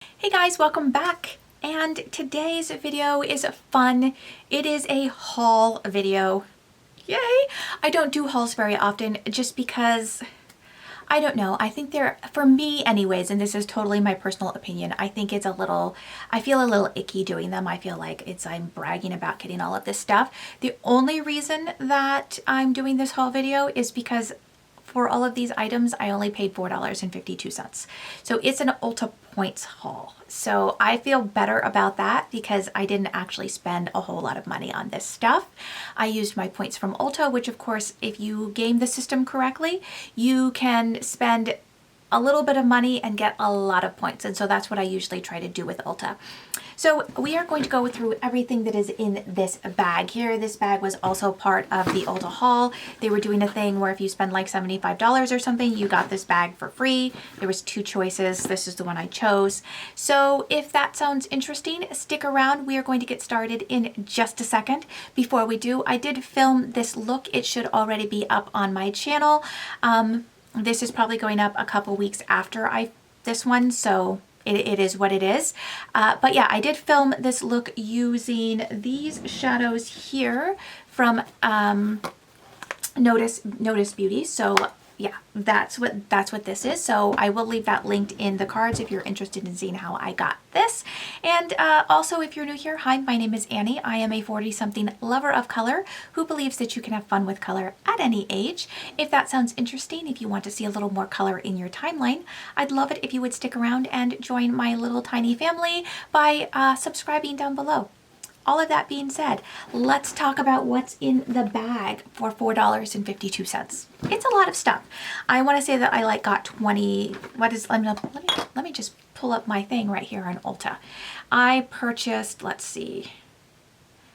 Hey guys, welcome back. And today's video is fun. It is a haul video. Yay! I don't do hauls very often just because, I don't know, I think they're, for me anyways, and this is totally my personal opinion, I think it's I feel a little icky doing them. I feel like I'm bragging about getting all of this stuff. The only reason that I'm doing this haul video is because for all of these items, I only paid $4.52. So it's an Ulta Points haul. So I feel better about that because I didn't actually spend a whole lot of money on this stuff. I used my points from Ulta, which of course, if you game the system correctly, you can spend a little bit of money and get a lot of points. And so that's what I usually try to do with Ulta. So we are going to go through everything that is in this bag here. This bag was also part of the Ulta haul. They were doing a thing where if you spend like $75 or something, you got this bag for free. There was two choices. This is the one I chose. So if that sounds interesting, stick around. We are going to get started in just a second. Before we do, I did film this look. It should already be up on my channel. This is probably going up a couple weeks after this one, so it is what it is. But yeah, I did film this look using these shadows here from Notice Beauty. So yeah, that's what this is. So I will leave that linked in the cards if you're interested in seeing how I got this. And also, if you're new here, hi, my name is Annie. I am a 40-something lover of color who believes that you can have fun with color at any age. If that sounds interesting, if you want to see a little more color in your timeline, I'd love it if you would stick around and join my little tiny family by subscribing down below. All of that being said, let's talk about what's in the bag for $4.52. It's a lot of stuff. I want to say that I got 20, let me just pull up my thing right here on Ulta. I purchased, let's see,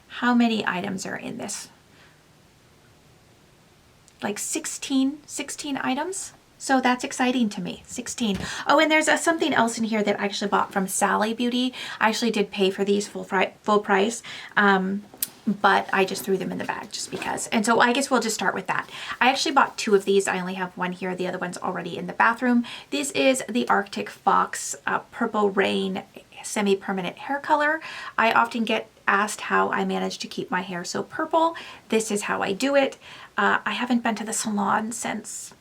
how many items are in this? Like 16 items. So that's exciting to me, 16. Oh, and there's something else in here that I actually bought from Sally Beauty. I actually did pay for these full price, but I just threw them in the bag just because. And so I guess we'll just start with that. I actually bought two of these. I only have one here. The other one's already in the bathroom. This is the Arctic Fox Purple Rain Semi-Permanent Hair Color. I often get asked how I manage to keep my hair so purple. This is how I do it. I haven't been to the salon since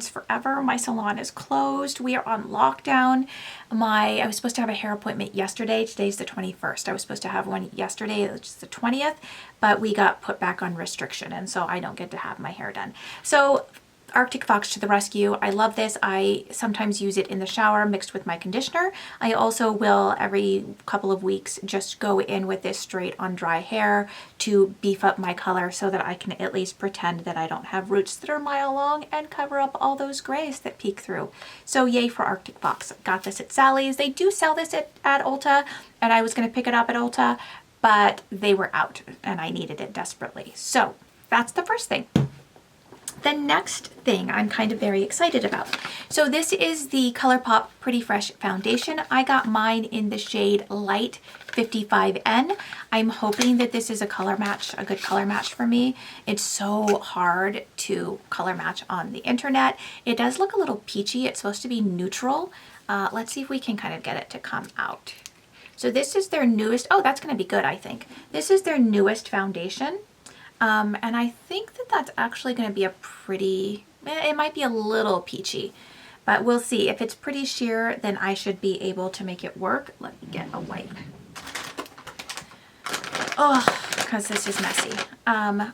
forever. My salon is closed. We are on lockdown. I was supposed to have a hair appointment yesterday. Today's the 21st. I was supposed to have one yesterday, which is the 20th, but we got put back on restriction, and so I don't get to have my hair done. So Arctic Fox to the rescue. I love this. I sometimes use it in the shower mixed with my conditioner. I also will every couple of weeks just go in with this straight on dry hair to beef up my color so that I can at least pretend that I don't have roots that are a mile long and cover up all those grays that peek through. So yay for Arctic Fox. Got this at Sally's. They do sell this at Ulta, and I was going to pick it up at Ulta, but they were out and I needed it desperately. So that's the first thing. The next thing I'm kind of very excited about. So this is the Colourpop Pretty Fresh Foundation. I got mine in the shade Light 55N. I'm hoping that this is a color match, a good color match for me. It's so hard to color match on the internet. It does look a little peachy. It's supposed to be neutral. Let's see if we can kind of get it to come out. So this is their newest, oh, that's going to be good, I think. This is their newest foundation. And I think that that's actually going to be a pretty, it might be a little peachy, but we'll see. If it's pretty sheer, then I should be able to make it work. Let me get a wipe. Oh, because this is messy.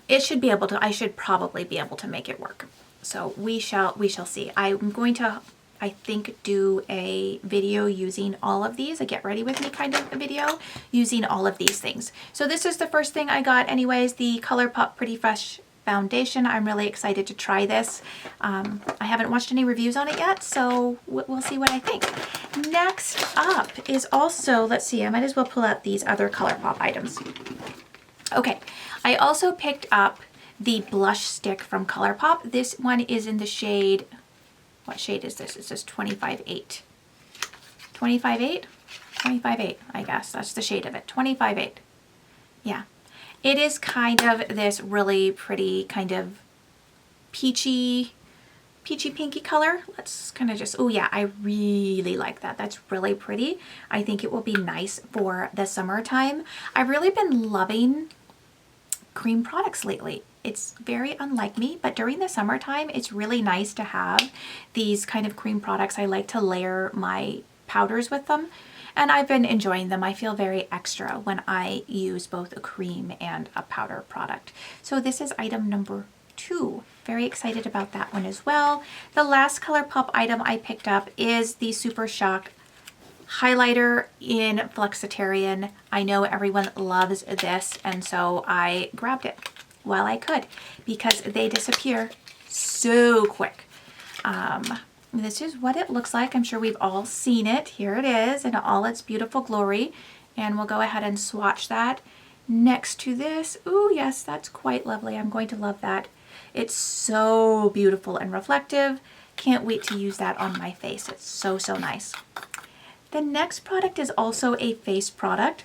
It should be able to, I should probably be able to make it work. So we shall see. I'm going to, I think, do a video using all of these, a get ready with me kind of a video using all of these things. So this is the first thing I got anyways, the Colourpop Pretty Fresh Foundation. I'm really excited to try this. I haven't watched any reviews on it yet, so we'll see what I think. Next up is also, let's see, I might as well pull out these other Colourpop items. Okay, I also picked up the blush stick from Colourpop. This one is in the shade, what shade is this? It says 25.8. 25.8? 25.8, I guess. That's the shade of it. 25.8. Yeah. It is kind of this really pretty kind of peachy peachy pinky color. Let's kind of just, oh yeah, I really like that. That's really pretty. I think it will be nice for the summertime. I've really been loving cream products lately. It's very unlike me, but during the summertime, it's really nice to have these kind of cream products. I like to layer my powders with them, and I've been enjoying them. I feel very extra when I use both a cream and a powder product. So this is item number 2. Very excited about that one as well. The last Colourpop item I picked up is the Super Shock highlighter in Flexitarian. I know everyone loves this, and so I grabbed it while I could because they disappear so quick. This is what it looks like. I'm sure we've all seen it. Here it is in all its beautiful glory, and we'll go ahead and swatch that next to this. Ooh, yes, that's quite lovely. I'm going to love that. It's so beautiful and reflective. Can't wait to use that on my face. It's so, so nice. The next product is also a face product,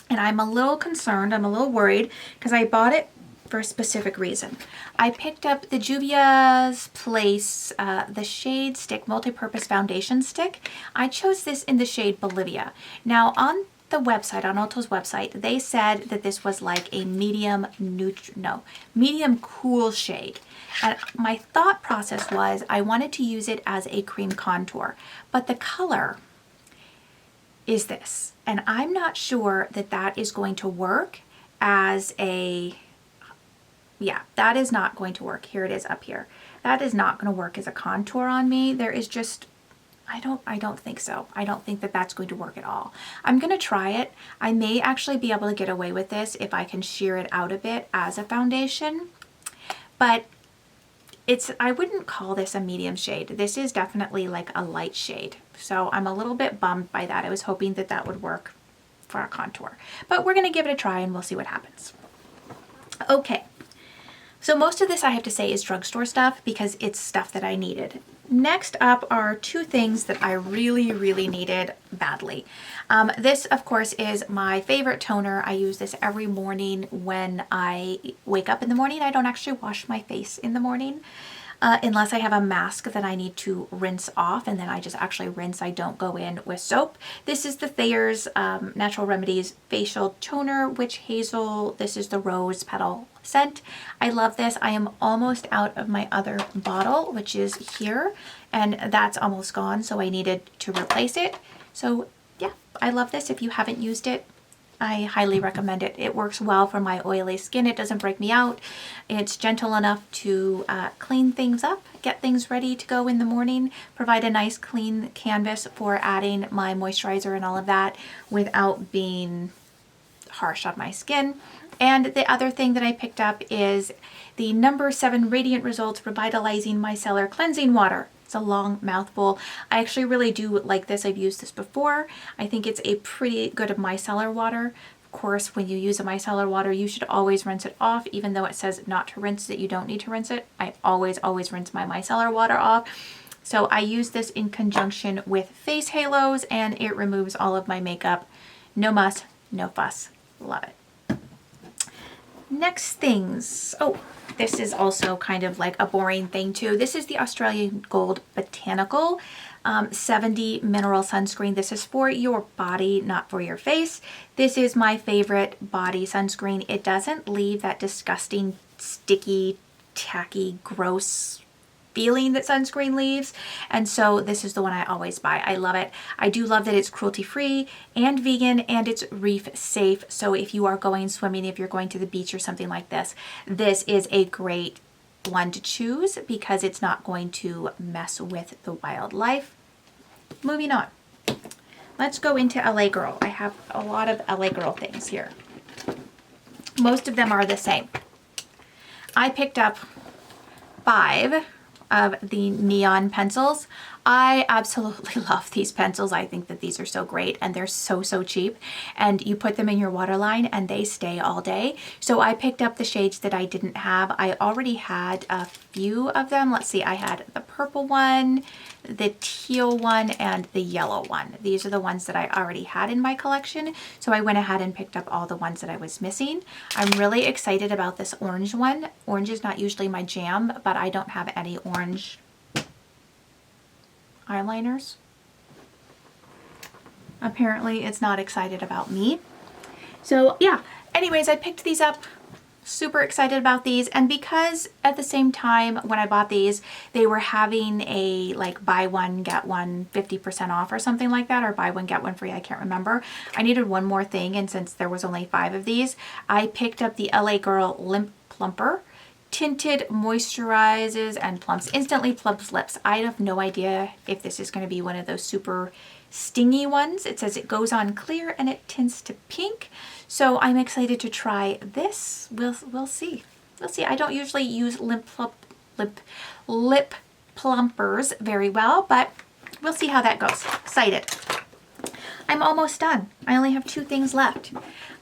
and I'm a little concerned, I'm a little worried because I bought it for a specific reason. I picked up the Juvia's Place, the Shade Stick Multi-Purpose Foundation Stick. I chose this in the shade Bolivia. Now on the website, on Ulta's website, they said that this was like a medium cool shade. And my thought process was I wanted to use it as a cream contour, but the color is this. And I'm not sure that that is going to work as a, yeah, that is not going to work. Here it is up here. That is not going to work as a contour on me. There is just, I don't think so. I don't think that that's going to work at all. I'm going to try it. I may actually be able to get away with this if I can sheer it out a bit as a foundation, but I wouldn't call this a medium shade. This is definitely like a light shade. So I'm a little bit bummed by that. I was hoping that that would work for a contour, but we're going to give it a try and we'll see what happens. Okay. So most of this I have to say is drugstore stuff because it's stuff that I needed. Next up are 2 things that I really, really needed badly. This, of course, is my favorite toner. I use this every morning when I wake up in the morning. I don't actually wash my face in the morning unless I have a mask that I need to rinse off, and then I just actually rinse. I don't go in with soap. This is the Thayer's Natural Remedies Facial Toner, Witch Hazel. This is the Rose Petal scent. I love this. I am almost out of my other bottle, which is here, and that's almost gone, so I needed to replace it. So yeah, I love this. If you haven't used it, I highly recommend it. It works well for my oily skin. It doesn't break me out. It's gentle enough to clean things up, get things ready to go in the morning, provide a nice clean canvas for adding my moisturizer and all of that without being harsh on my skin. And the other thing that I picked up is the number 7 Radiant Results Revitalizing Micellar Cleansing Water. It's a long mouthful. I actually really do like this. I've used this before. I think it's a pretty good micellar water. Of course, when you use a micellar water, you should always rinse it off, even though it says not to rinse it, you don't need to rinse it. I always rinse my micellar water off. So I use this in conjunction with face halos, and it removes all of my makeup. No muss, no fuss. Love it. Next things. Oh, this is also kind of like a boring thing too. This is the Australian Gold Botanical 70 Mineral Sunscreen. This is for your body, not for your face. This is my favorite body sunscreen. It doesn't leave that disgusting, sticky, tacky, gross feeling that sunscreen leaves, and so this is the one I always buy. I love it. I do love that it's cruelty free and vegan, and it's reef safe. So if you are going swimming, if you're going to the beach or something like this, this is a great one to choose because it's not going to mess with the wildlife. Moving on. Let's go into LA Girl. I have a lot of LA Girl things here. Most of them are the same. I picked up 5 of the neon pencils. I absolutely love these pencils. I think that these are so great, and they're so, so cheap, and you put them in your waterline and they stay all day. So I picked up the shades that I didn't have. I already had a few of them. Let's see, I had the purple one, the teal one, and the yellow one. These are the ones that I already had in my collection, so I went ahead and picked up all the ones that I was missing. I'm really excited about this orange one. Orange is not usually my jam, but I don't have any orange eyeliners. Apparently it's not excited about me. So yeah, anyways, I picked these up. Super excited about these, and because at the same time when I bought these they were having a like buy one get one 50% off or something like that, or buy one get one free, I can't remember. I needed one more thing, and since there was only 5 of these, I picked up the LA Girl Limp Plumper Tinted Moisturizes and Plumps, Instantly Plumps Lips. I have no idea if this is going to be one of those super stingy ones. It says it goes on clear and it tints to pink. So I'm excited to try this. We'll see. We'll see. I don't usually use lip plumpers very well, but we'll see how that goes. Excited. I'm almost done. I only have 2 things left.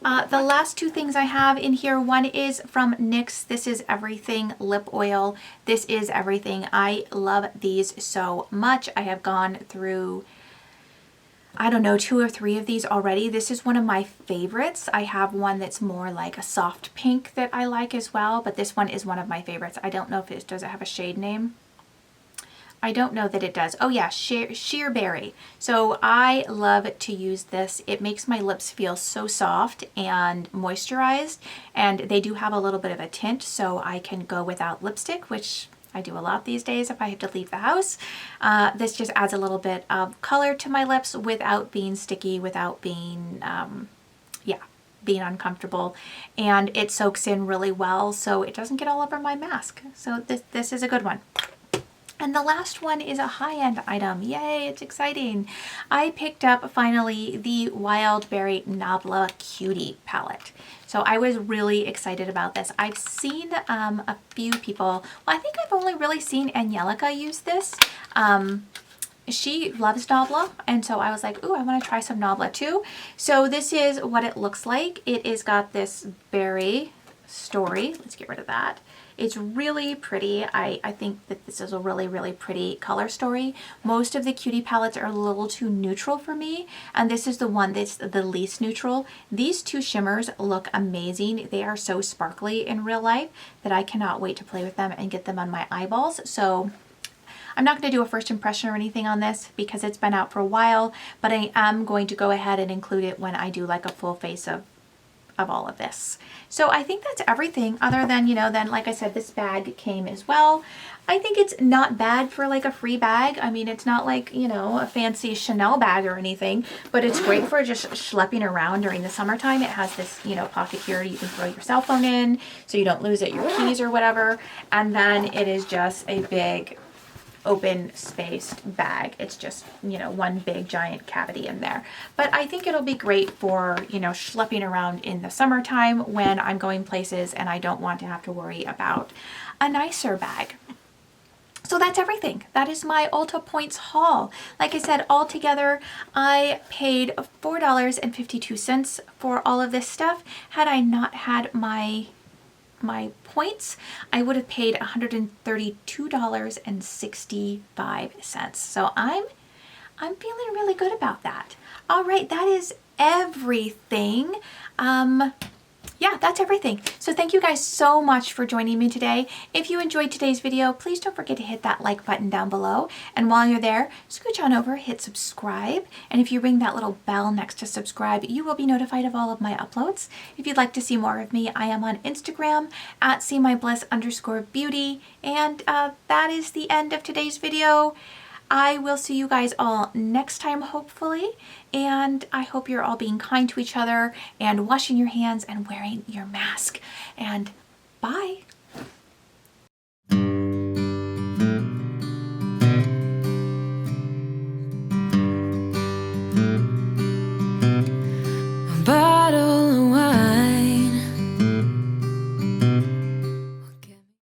The last 2 things I have in here, one is from NYX. This is Everything Lip Oil. This is Everything. I love these so much. I have gone through, I don't know, 2 or 3 of these already. This is one of my favorites. I have one that's more like a soft pink that I like as well, but this one is one of my favorites. I don't know if does it have a shade name? I don't know that it does. Oh yeah, Sheer Berry. So I love to use this. It makes my lips feel so soft and moisturized, and they do have a little bit of a tint, so I can go without lipstick, which I do a lot these days if I have to leave the house. This just adds a little bit of color to my lips without being sticky, without being, being uncomfortable, and it soaks in really well, so it doesn't get all over my mask. So this is a good one. And the last one is a high-end item. Yay, it's exciting. I picked up finally the Wild Berry Nebula Cutie palette. So I was really excited about this. I've seen a few people, well, I think I've only really seen Angelica use this. She loves Nebula, and so I was like, ooh, I want to try some Nebula too. So this is what it looks like. It is got this berry story. Let's get rid of that. It's really pretty. I think that this is a really, really pretty color story. Most of the cutie palettes are a little too neutral for me, and this is the one that's the least neutral. These 2 shimmers look amazing. They are so sparkly in real life that I cannot wait to play with them and get them on my eyeballs. So I'm not going to do a first impression or anything on this because it's been out for a while, but I am going to go ahead and include it when I do like a full face of all of this. So I think that's everything, other than, you know, then like I said, this bag came as well. I think it's not bad for like a free bag. I mean, it's not like, you know, a fancy Chanel bag or anything, but it's great for just schlepping around during the summertime. It has this, you know, pocket here you can throw your cell phone in so you don't lose it, your keys or whatever. And then it is just a big open spaced bag. It's just, you know, one big giant cavity in there. But I think it'll be great for, you know, schlepping around in the summertime when I'm going places and I don't want to have to worry about a nicer bag. So that's everything. That is my Ulta Points haul. Like I said, all together, I paid $4.52 for all of this stuff. Had I not had my points, I would have paid $132.65. So I'm feeling really good about that. All right, that is everything. Yeah, that's everything. So thank you guys so much for joining me today. If you enjoyed today's video, please don't forget to hit that like button down below. And while you're there, scooch on over, hit subscribe. And if you ring that little bell next to subscribe, you will be notified of all of my uploads. If you'd like to see more of me, I am on Instagram at @SeeMyBliss_beauty. And that is the end of today's video. I will see you guys all next time, hopefully, and I hope you're all being kind to each other and washing your hands and wearing your mask. And bye.